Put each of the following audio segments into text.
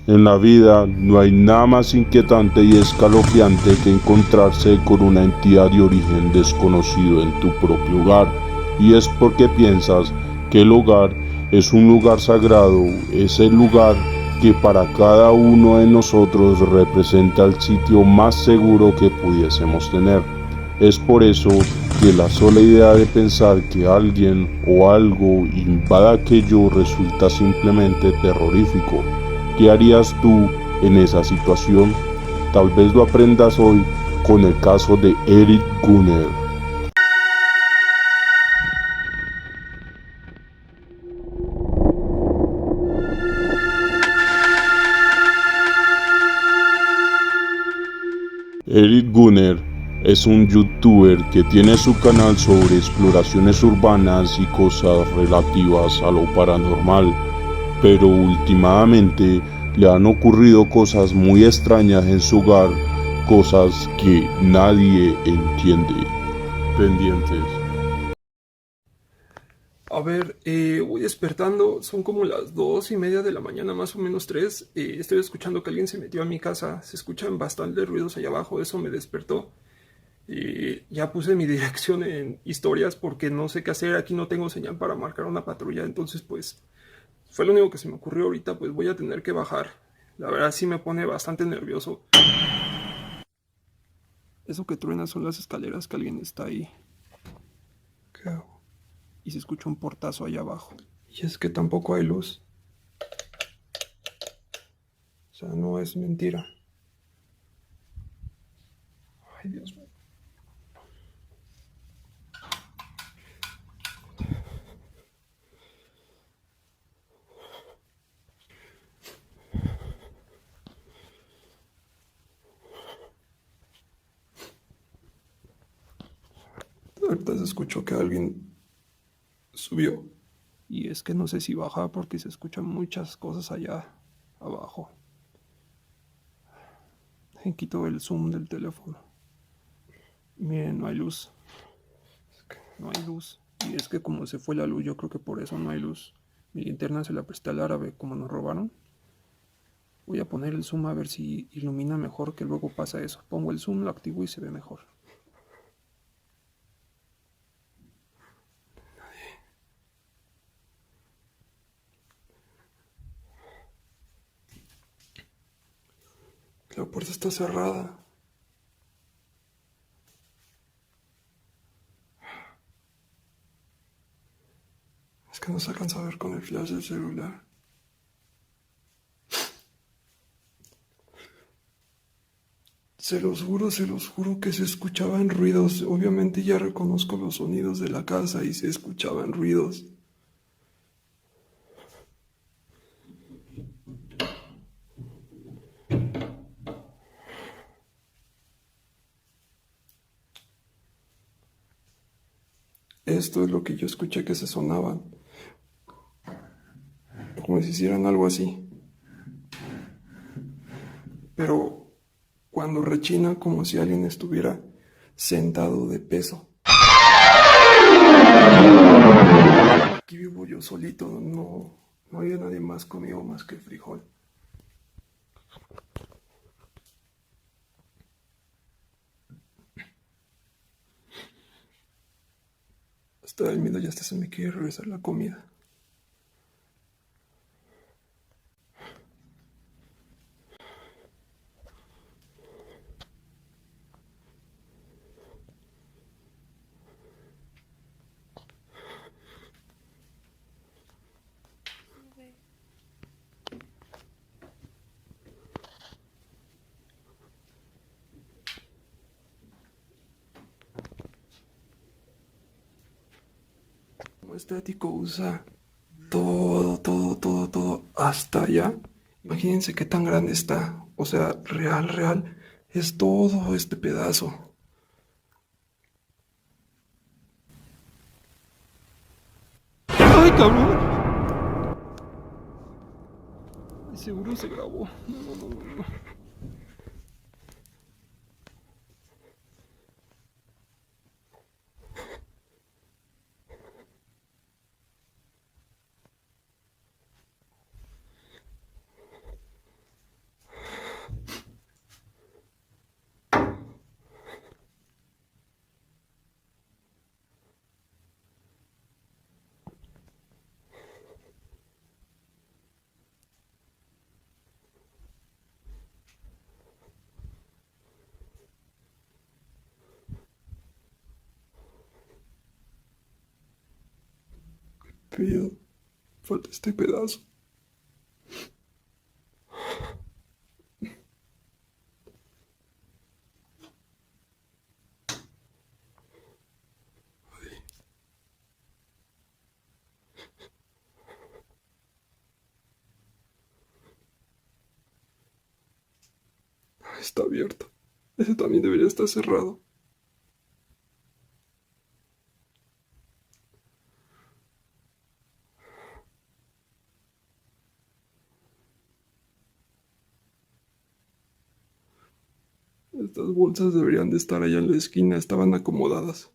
En la vida no hay nada más inquietante y escalofriante que encontrarse con una entidad de origen desconocido en tu propio hogar. Y es porque piensas que el hogar es un lugar sagrado, es el lugar que para cada uno de nosotros representa el sitio más seguro que pudiésemos tener. Es por eso que la sola idea de pensar que alguien o algo invada aquello resulta simplemente terrorífico. ¿Qué harías tú en esa situación? Tal vez lo aprendas hoy con el caso de Eric Gunner. Eric Gunner es un youtuber que tiene su canal sobre exploraciones urbanas y cosas relativas a lo paranormal, pero últimamente le han ocurrido cosas muy extrañas en su hogar, cosas que nadie entiende. Pendientes. A ver, voy despertando, son como las 2:30 de la mañana, más o menos 3. Estoy escuchando que alguien se metió a mi casa, se escuchan bastantes ruidos allá abajo, eso me despertó. Ya puse mi dirección en historias porque no sé qué hacer, aquí no tengo señal para marcar una patrulla, entonces pues fue lo único que se me ocurrió ahorita, pues voy a tener que bajar. La verdad sí me pone bastante nervioso. Eso que truena son las escaleras, que alguien está ahí. ¿Qué hago? Y se escucha un portazo allá abajo. Y es que tampoco hay luz. O sea, no es mentira. Ay, Dios mío. Ahorita se escuchó que alguien subió. Y es que no sé si baja porque se escuchan muchas cosas allá abajo. Quito el zoom del teléfono. Miren, no hay luz. No hay luz. Y es que como se fue la luz, yo creo que por eso no hay luz. Mi linterna se la presté al árabe como nos robaron. Voy a poner el zoom a ver si ilumina mejor, que luego pasa eso. Pongo el zoom, lo activo y se ve mejor. La puerta está cerrada. Es que no se alcanza a ver con el flash del celular. Se los juro que se escuchaban ruidos. Obviamente ya reconozco los sonidos de la casa y se escuchaban ruidos. Esto es lo que yo escuché que se sonaban. Como si hicieran algo así. Pero cuando rechina como si alguien estuviera sentado de peso. Aquí vivo yo solito, no había nadie más conmigo más que el frijol. Hasta el miedo ya hasta se me quiere regresar la comida. Como estático usa todo, hasta allá. Imagínense qué tan grande está. O sea, real, es todo este pedazo. ¡Ay, cabrón! Ay, seguro se grabó. No. pido, falta este pedazo. Está abierto. Ese también debería estar cerrado. Estas bolsas deberían de estar allá en la esquina, estaban acomodadas.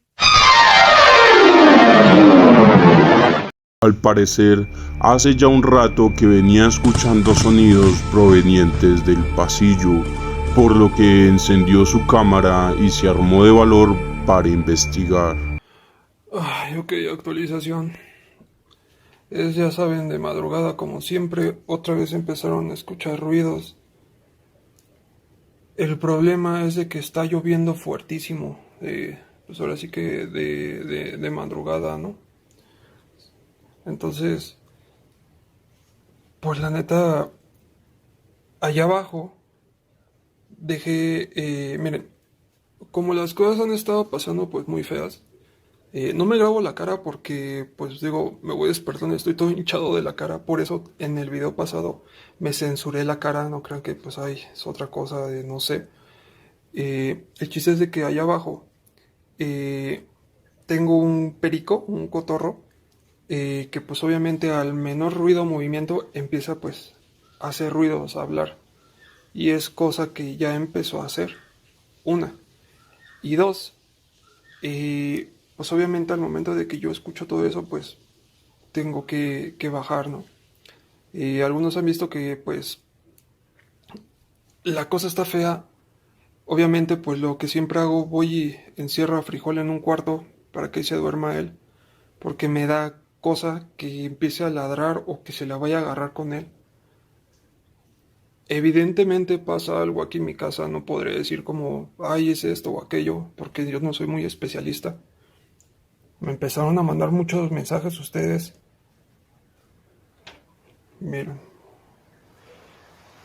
Al parecer, hace ya un rato que venía escuchando sonidos provenientes del pasillo, por lo que encendió su cámara y se armó de valor para investigar. Ay, ok, actualización. Ya saben, de madrugada como siempre, otra vez empezaron a escuchar ruidos. El problema es de que está lloviendo fuertísimo. Pues ahora sí que de madrugada, ¿no? Entonces, pues la neta, allá abajo miren, como las cosas han estado pasando pues muy feas, no me grabo la cara porque pues digo, me voy despertando, estoy todo hinchado de la cara, por eso en el video pasado me censuré la cara, no crean que pues ay, es otra cosa de no sé. El chiste es de que allá abajo eh, tengo un perico, un cotorro, que pues obviamente al menor ruido o movimiento empieza pues a hacer ruidos, a hablar. Y es cosa que ya empezó a hacer. Una. Y dos, pues obviamente al momento de que yo escucho todo eso, pues tengo que bajar, ¿no? Algunos han visto que pues la cosa está fea. Obviamente pues lo que siempre hago, voy y encierro a Frijol en un cuarto para que se duerma él. Porque me da cosa que empiece a ladrar o que se la vaya a agarrar con él. Evidentemente pasa algo aquí en mi casa, no podré decir como, ay, es esto o aquello, porque yo no soy muy especialista. Me empezaron a mandar muchos mensajes ustedes. Miren.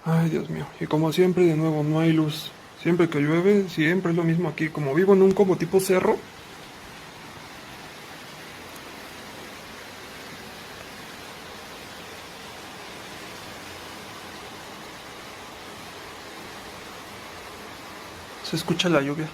Ay, Dios mío. Y como siempre, de nuevo, no hay luz. Siempre que llueve, siempre es lo mismo aquí. Como vivo en un como tipo cerro, se escucha la lluvia.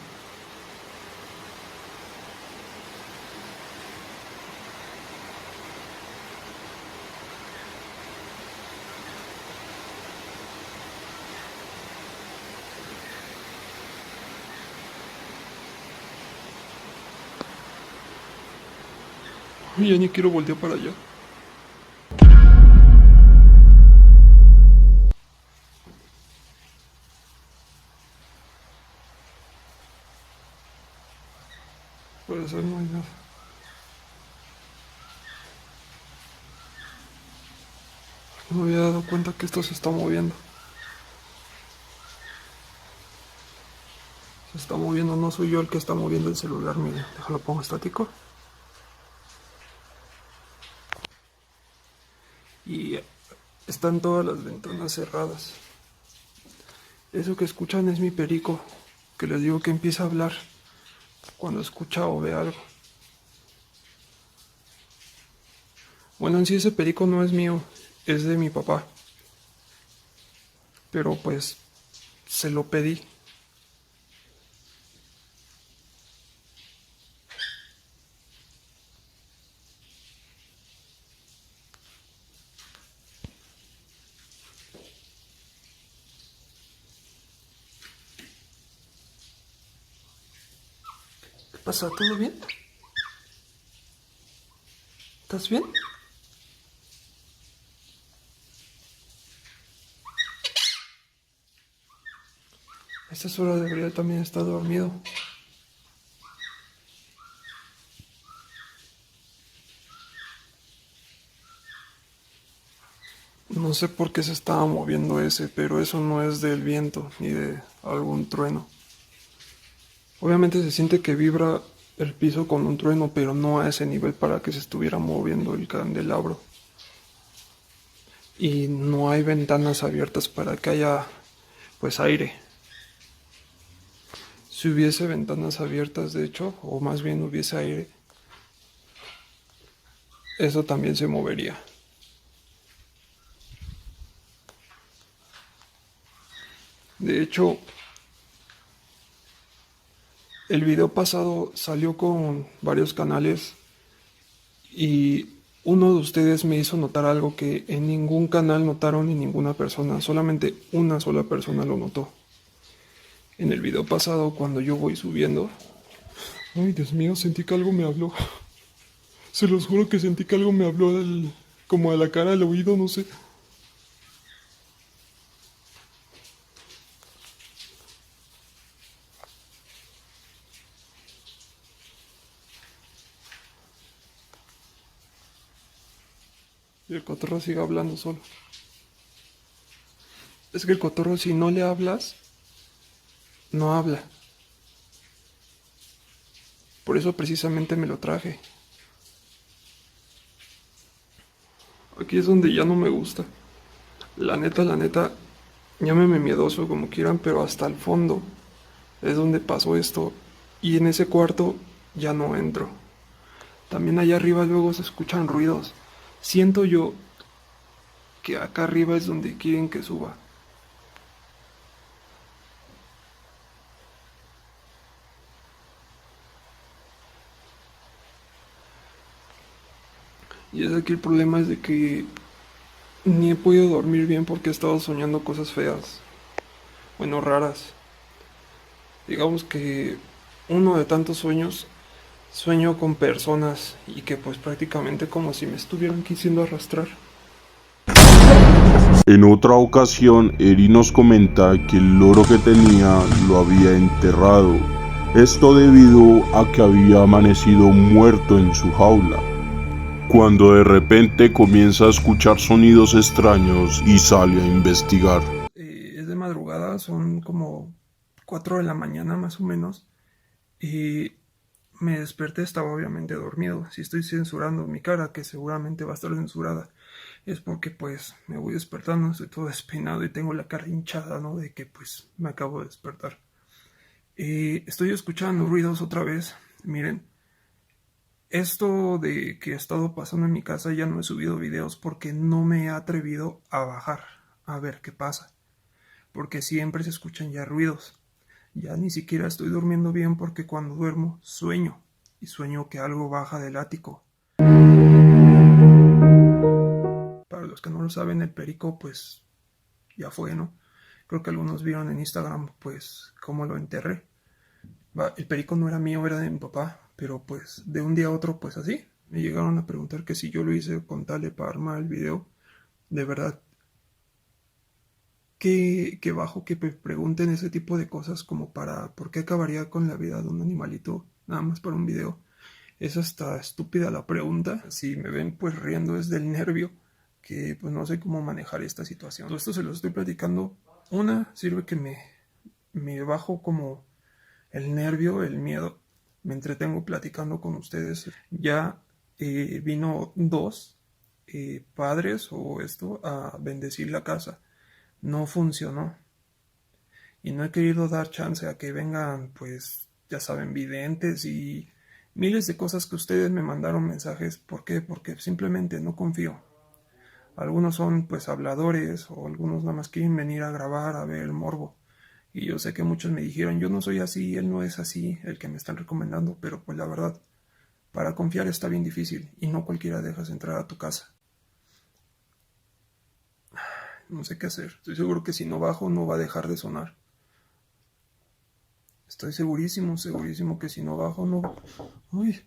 Ay, ya ni quiero voltear para allá. Por eso no hay nada. No me había dado cuenta que esto se está moviendo. Se está moviendo, no soy yo el que está moviendo el celular, mire. Déjalo pongo estático. Y están todas las ventanas cerradas. Eso que escuchan es mi perico, que les digo que empieza a hablar cuando escucha o ve algo. Bueno, en sí ese perico no es mío, es de mi papá. Pero pues se lo pedí. ¿Qué pasa? ¿Todo bien? ¿Estás bien? A estas horas debería también estar dormido. No sé por qué se estaba moviendo ese, pero eso no es del viento ni de algún trueno. Obviamente se siente que vibra el piso con un trueno, pero no a ese nivel para que se estuviera moviendo el candelabro. Y no hay ventanas abiertas para que haya pues aire. Si hubiese ventanas abiertas, de hecho, o más bien hubiese aire, eso también se movería. De hecho, el video pasado salió con varios canales y uno de ustedes me hizo notar algo que en ningún canal notaron ni ninguna persona, solamente una sola persona lo notó. En el video pasado, cuando yo voy subiendo, ay Dios mío, sentí que algo me habló. Se los juro que sentí que algo me habló como a la cara, al oído, no sé. Y el cotorro sigue hablando solo. Es que el cotorro, si no le hablas, no habla. Por eso precisamente me lo traje. Aquí es donde ya no me gusta. La neta, llámeme miedoso como quieran, pero hasta el fondo es donde pasó esto. Y en ese cuarto ya no entro. También allá arriba luego se escuchan ruidos. Siento yo que acá arriba es donde quieren que suba. Y es aquí el problema es de que ni he podido dormir bien porque he estado soñando cosas feas. Bueno, raras. Digamos que uno de tantos sueños, sueño con personas y que pues prácticamente como si me estuvieran quisiendo arrastrar. En otra ocasión, Eri nos comenta que el loro que tenía lo había enterrado. Esto debido a que había amanecido muerto en su jaula. Cuando de repente comienza a escuchar sonidos extraños y sale a investigar. Es de madrugada, son como 4 de la mañana más o menos. Y me desperté, estaba obviamente dormido. Si estoy censurando mi cara, que seguramente va a estar censurada, es porque pues me voy despertando, estoy todo despeinado y tengo la cara hinchada, ¿no? De que pues me acabo de despertar. Estoy escuchando ruidos otra vez. Miren, esto de que he estado pasando en mi casa ya no he subido videos porque no me he atrevido a bajar a ver qué pasa. Porque siempre se escuchan ya ruidos. Ya ni siquiera estoy durmiendo bien porque cuando duermo sueño. Y sueño que algo baja del ático. Para los que no lo saben, el perico pues ya fue, ¿no? Creo que algunos vieron en Instagram pues cómo lo enterré. El perico no era mío, era de mi papá. Pero pues de un día a otro pues así. Me llegaron a preguntar que si yo lo hice con Tale para armar el video. De verdad, que bajo que me pregunten ese tipo de cosas como para por qué acabaría con la vida de un animalito nada más para un video. Es hasta estúpida la pregunta. Si me ven pues riendo es del nervio, que pues no sé cómo manejar esta situación. Todo esto se lo estoy platicando. Una, sirve que me bajo como el nervio, el miedo. Me entretengo platicando con ustedes. Ya vino dos padres o esto a bendecir la casa. No funcionó. Y no he querido dar chance a que vengan, pues, ya saben, videntes y miles de cosas que ustedes me mandaron mensajes. ¿Por qué? Porque simplemente no confío. Algunos son, pues, habladores o algunos nada más quieren venir a grabar, a ver el morbo. Y yo sé que muchos me dijeron, yo no soy así, él no es así, el que me están recomendando, pero pues la verdad, para confiar está bien difícil y no cualquiera dejas entrar a tu casa. No sé qué hacer. Estoy seguro que si no bajo no va a dejar de sonar. Estoy segurísimo, segurísimo que si no bajo no... Uy.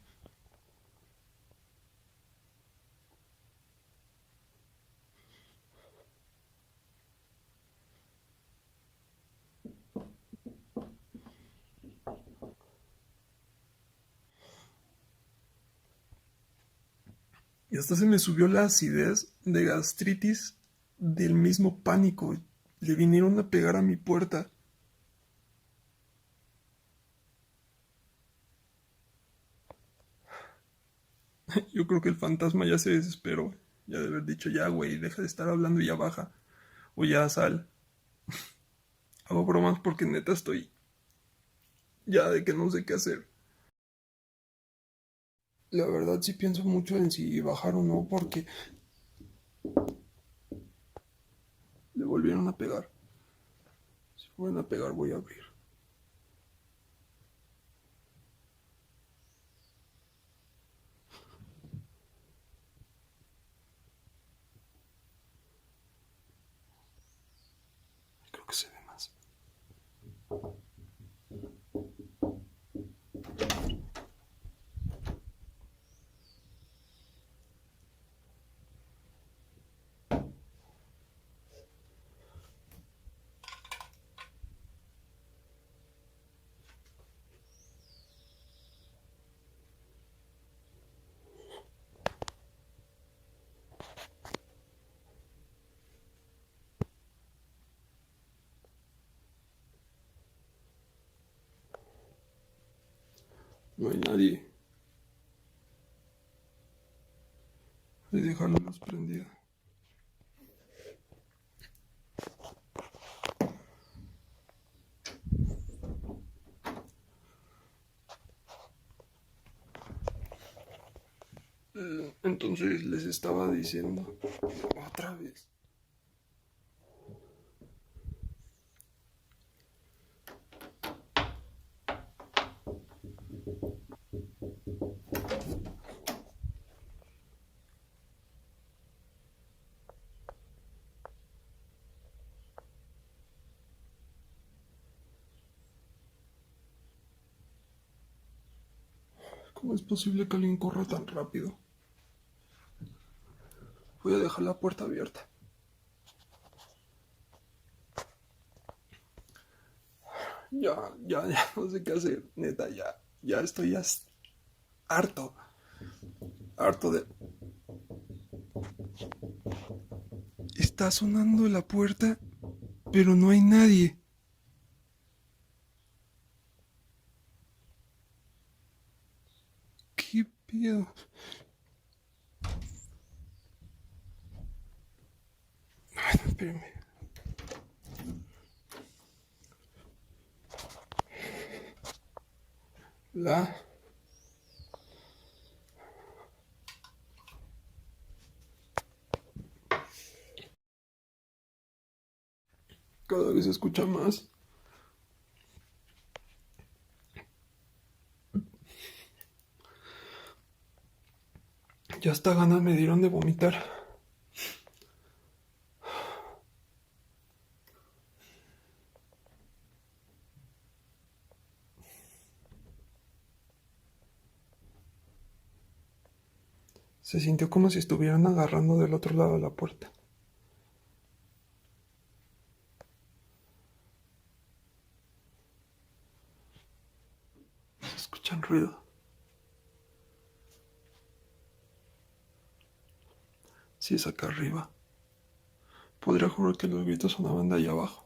Y hasta se me subió la acidez de gastritis del mismo pánico. Le vinieron a pegar a mi puerta. Yo creo que el fantasma ya se desesperó. Ya de haber dicho, ya, güey, deja de estar hablando y ya baja. O ya sal. Hago bromas porque neta estoy ya de que no sé qué hacer. La verdad sí pienso mucho en si bajar o no porque le volvieron a pegar. Si vuelven a pegar voy a abrir. Creo que se ve más. No hay nadie. Voy a dejar la luz prendida. Entonces les estaba diciendo otra vez. ¿Cómo es posible que alguien corra tan rápido? Voy a dejar la puerta abierta. Ya no sé qué hacer. Neta, ya estoy harto. Harto de... Está sonando la puerta, pero no hay nadie. ¿Qué pedo? Ay, no, espérame. La... Cada vez se escucha más. Ya hasta ganas me dieron de vomitar. Se sintió como si estuvieran agarrando del otro lado de la puerta. Se escuchan ruido. Sí, es acá arriba. Podría jurar que los gritos sonaban de allá abajo.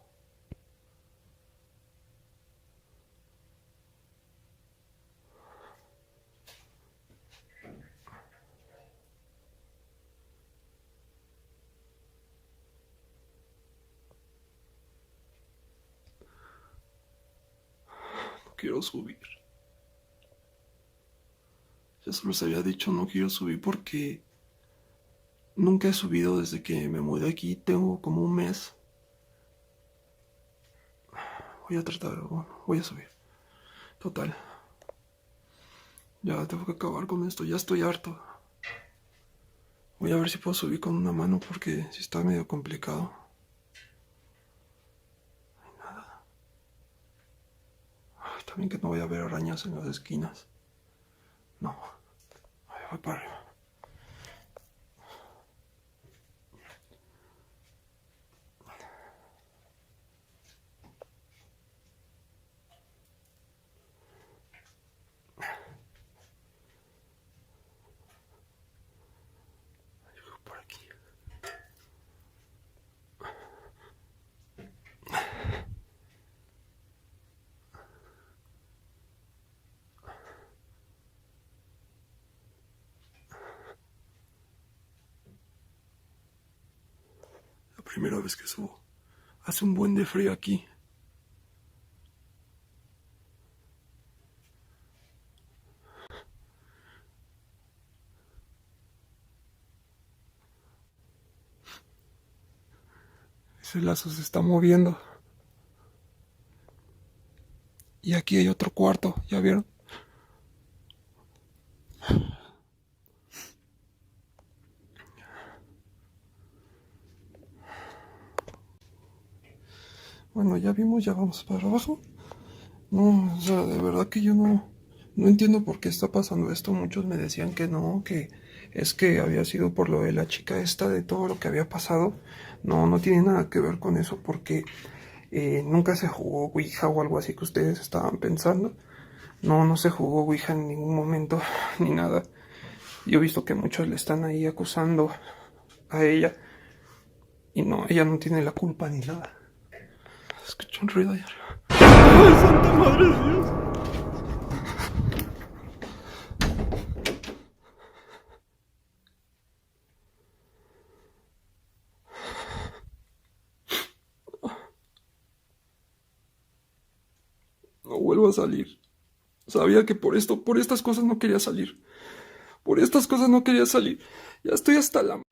No quiero subir. Ya se los había dicho, no quiero subir porque nunca he subido desde que me mudé aquí. Tengo como un mes. Voy a tratar, bueno, voy a subir. Total. Ya tengo que acabar con esto, ya estoy harto. Voy a ver si puedo subir con una mano porque si está medio complicado. Ay, también que no voy a ver arañas en las esquinas. No. Ay, voy para arriba. Ay, por aquí. primera vez que subo. Hace un buen de frío aquí. Ese lazo se está moviendo. Y aquí hay otro cuarto, ¿ya vieron? Bueno, ya vimos, ya vamos para abajo. No, o sea, de verdad que yo no entiendo por qué está pasando esto. Muchos me decían que no, que es que había sido por lo de la chica esta, de todo lo que había pasado. No, no tiene nada que ver con eso porque nunca se jugó Ouija o algo así que ustedes estaban pensando. No, no se jugó Ouija en ningún momento ni nada. Yo he visto que muchos le están ahí acusando a ella y no, ella no tiene la culpa ni nada. Escucho un ruido allá arriba. ¡Ay, santa madre de Dios! No vuelvo a salir. Sabía que por estas cosas no quería salir. Por estas cosas no quería salir. Ya estoy hasta la